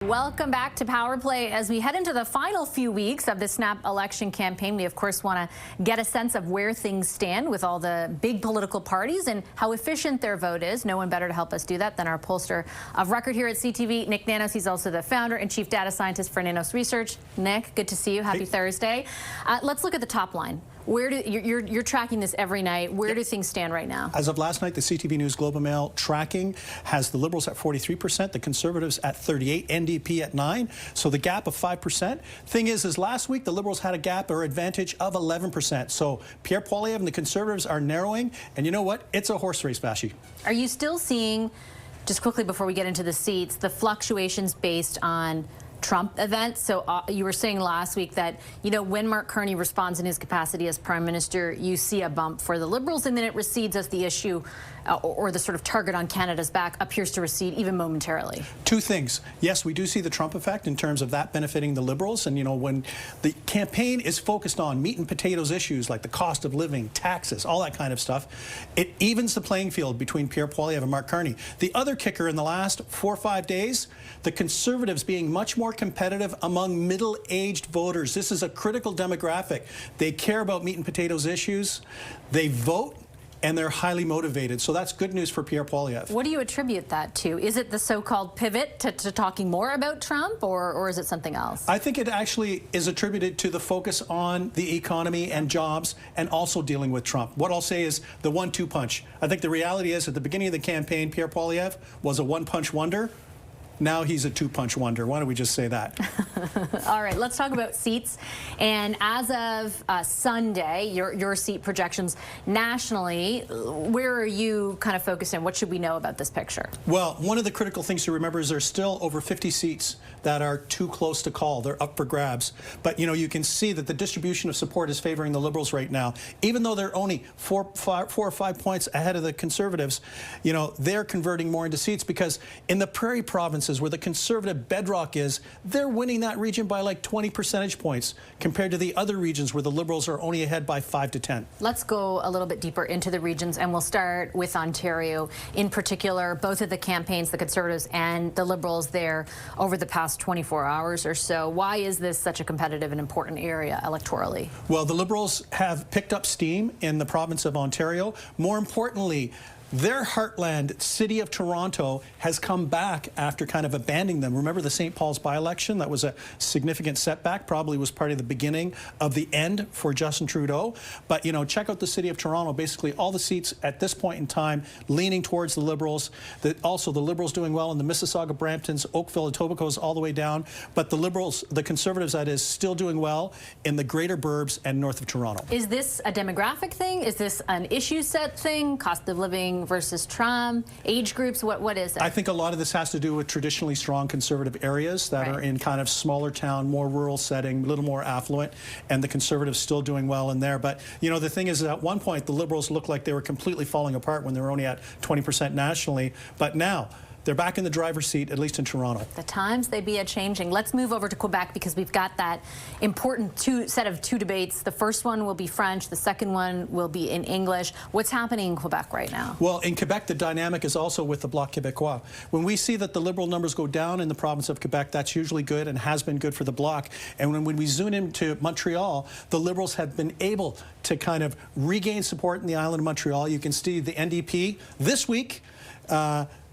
Welcome back to Power Play. As we head into the final few weeks of the snap election campaign, we of course want to get a sense of where things stand with all the big political parties and how efficient their vote is. No one better to help us do that than our pollster of record here at CTV, Nick Nanos. He's also the founder and chief data scientist for Nanos Research. Nick, good to see you. Happy Thursday. Let's look at the top line. You're tracking this every night. Where do things stand right now? As of last night, the CTV News Global Mail tracking has the Liberals at 43%, the Conservatives at 38%, NDP at 9%, so the gap of 5%. Thing is last week the Liberals had a gap or advantage of 11%. So Pierre Poilievre and the Conservatives are narrowing, and you know what? It's a horse race, Vashi. Are you still seeing, just quickly before we get into the seats, the fluctuations based on Trump events? So you were saying last week that, you know, when Mark Carney responds in his capacity as Prime Minister, you see a bump for the Liberals, and then it recedes as the issue or the sort of target on Canada's back appears to recede even momentarily. Two things. Yes, we do see the Trump effect in terms of that benefiting the Liberals. And, you know, when the campaign is focused on meat and potatoes issues like the cost of living, taxes, all that kind of stuff, it evens the playing field between Pierre Poilievre and Mark Carney. The other kicker in the last 4 or 5 days, the Conservatives being much more competitive among middle-aged voters. This is a critical demographic. They care about meat and potatoes issues. They vote, and they're highly motivated. So that's good news for Pierre Poilievre. What do you attribute that to? Is it the so-called pivot to talking more about Trump, or is it something else? I think it actually is attributed to the focus on the economy and jobs and also dealing with Trump. What I'll say is the 1-2 punch. I think the reality is at the beginning of the campaign, Pierre Poilievre was a one-punch wonder. Now he's a two-punch wonder. Why don't we just say that? All right, let's talk about seats. And as of Sunday, your seat projections nationally, where are you kind of focused in? What should we know about this picture? Well, one of the critical things to remember is there's still over 50 seats that are too close to call. They're up for grabs. But, you know, you can see that the distribution of support is favoring the Liberals right now. Even though they're only 4 or 5 points ahead of the Conservatives, you know, they're converting more into seats because in the Prairie provinces where the Conservative bedrock is, they're winning that region by like 20 percentage points compared to the other regions where the Liberals are only ahead by 5 to 10. Let's go a little bit deeper into the regions, and we'll start with Ontario. In particular, both of the campaigns, the Conservatives and the Liberals there over the past 24 hours or so. Why is this such a competitive and important area electorally? Well, the Liberals have picked up steam in the province of Ontario. More importantly, their heartland, City of Toronto, has come back after kind of abandoning them. Remember the St. Paul's by-election? That was a significant setback, probably was part of the beginning of the end for Justin Trudeau. But, you know, check out the City of Toronto. Basically, all the seats at this point in time leaning towards the Liberals. Also, the Liberals doing well in the Mississauga, Bramptons, Oakville, Etobicoke all the way down. But the Liberals, the Conservatives, that is, still doing well in the greater burbs and north of Toronto. Is this a demographic thing? Is this an issue set thing? Cost of living versus Trump, age groups, what is it? I think a lot of this has to do with traditionally strong conservative areas that are in kind of smaller town, more rural setting, a little more affluent, and the Conservatives still doing well in there. But, you know, the thing is, at one point, the Liberals looked like they were completely falling apart when they were only at 20% nationally. But now, they're back in the driver's seat, at least in Toronto. The times they be a-changing. Let's move over to Quebec because we've got that important set of two debates. The first one will be French. The second one will be in English. What's happening in Quebec right now? Well, in Quebec, the dynamic is also with the Bloc Québécois. When we see that the Liberal numbers go down in the province of Quebec, that's usually good and has been good for the Bloc. And when we zoom into Montreal, the Liberals have been able to kind of regain support in the island of Montreal. You can see the NDP this week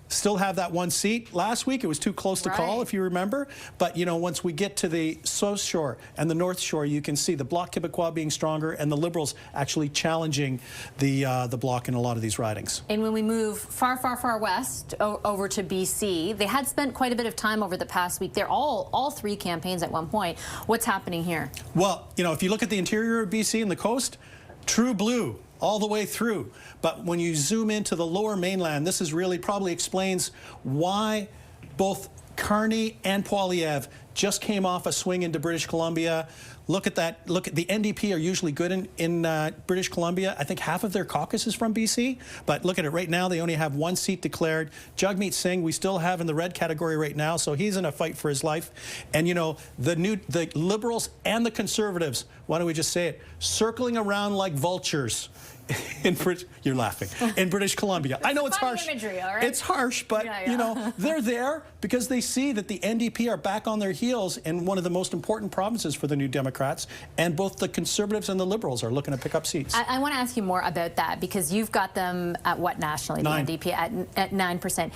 still have that one seat. Last week, it was too close to call, if you remember. But, you know, once we get to the South Shore and the North Shore, you can see the Bloc Québécois being stronger and the Liberals actually challenging the Bloc in a lot of these ridings. And when we move far, far, far west over to BC, they had spent quite a bit of time over the past week. They're all three campaigns at one point. What's happening here? Well, you know, if you look at the interior of BC and the coast, true blue all the way through. But when you zoom into the lower mainland, this is really probably explains why both Carney and Poilievre just came off a swing into British Columbia. Look at that. Look at the NDP are usually good in British Columbia. I think half of their caucus is from BC. But look at it right now. They only have one seat declared. Jagmeet Singh, we still have in the red category right now. So he's in a fight for his life. And, you know, the Liberals and the Conservatives, why don't we just say it, circling around like vultures you're laughing. In British Columbia. I know it's harsh. Imagery, all right? It's harsh, but, you know, they're there because they see that the NDP are back on their heels in one of the most important provinces for the New Democrats, and both the Conservatives and the Liberals are looking to pick up seats. I want to ask you more about that, because you've got them at what nationally, the NDP at 9%.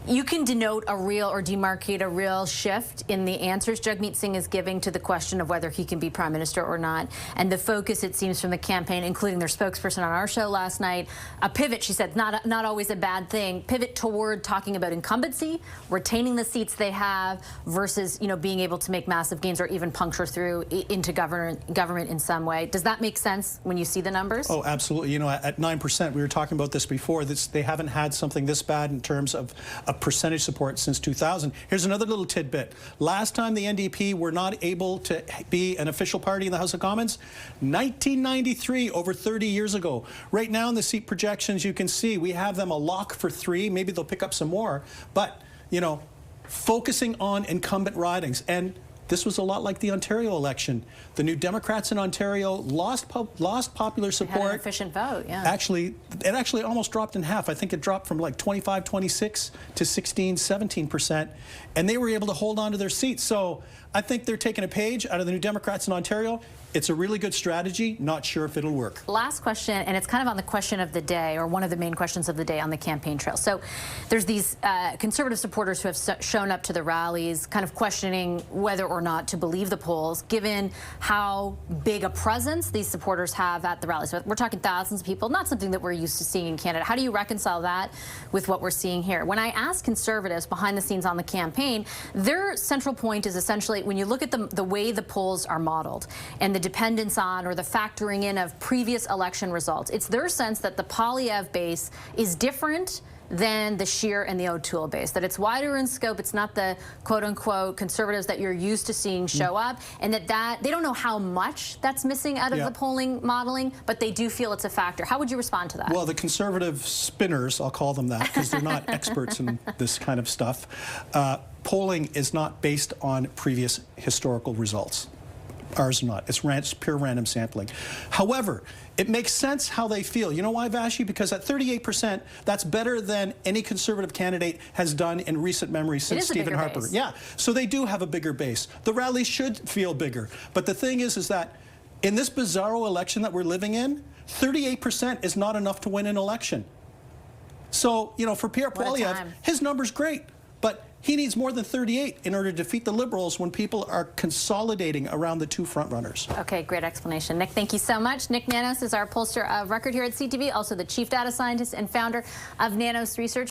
You can denote a real or demarcate a real shift in the answers Jagmeet Singh is giving to the question of whether he can be Prime Minister or not. And the focus, it seems, from the campaign, including their spokesperson on our show last night, a pivot, she said, not always a bad thing, pivot toward talking about incumbency, retaining the seats they have, versus, you know, being able to make massive gains or even puncture through into government in some way. Does that make sense when you see the numbers? Oh, absolutely. You know, at 9%, we were talking about this before, they haven't had something this bad in terms of percentage support since 2000. Here's another little tidbit. Last time the NDP were not able to be an official party in the House of Commons, 1993, over 30 years ago. Right now in the seat projections, you can see we have them a lock for 3. Maybe they'll pick up some more. But, you know, focusing on incumbent ridings. And this was a lot like the Ontario election. The New Democrats in Ontario lost popular support. They had an efficient vote, yeah. Actually, it actually almost dropped in half. I think it dropped from like 25, 26 to 16, 17%. And they were able to hold on to their seats. So I think they're taking a page out of the New Democrats in Ontario. It's a really good strategy. Not sure if it'll work. Last question, and it's kind of on the question of the day, or one of the main questions of the day on the campaign trail. So there's these Conservative supporters who have shown up to the rallies, kind of questioning whether or not to believe the polls, given how big a presence these supporters have at the rallies. So we're talking thousands of people, not something that we're used to seeing in Canada. How do you reconcile that with what we're seeing here? When I ask Conservatives behind the scenes on the campaign, their central point is essentially, when you look at the way the polls are modeled and the dependence on or the factoring in of previous election results, it's their sense that the Poilievre base is different than the Scheer and the O'Toole base, that it's wider in scope. It's not the quote-unquote Conservatives that you're used to seeing show up, and that they don't know how much that's missing out of the polling modeling, but they do feel it's a factor. How would you respond to that? Well, the Conservative spinners, I'll call them that, because they're not experts in this kind of stuff. Polling is not based on previous historical results. Ours are not. It's pure random sampling. However, it makes sense how they feel. You know why, Vashi? Because at 38%, that's better than any Conservative candidate has done in recent memory since Stephen Harper. Base. Yeah, so they do have a bigger base. The rallies should feel bigger. But the thing is that in this bizarro election that we're living in, 38% is not enough to win an election. So, you know, for Pierre Poilievre, his number's great, but he needs more than 38 in order to defeat the Liberals when people are consolidating around the two frontrunners. Okay, great explanation. Nick, thank you so much. Nick Nanos is our pollster of record here at CTV, also the chief data scientist and founder of Nanos Research.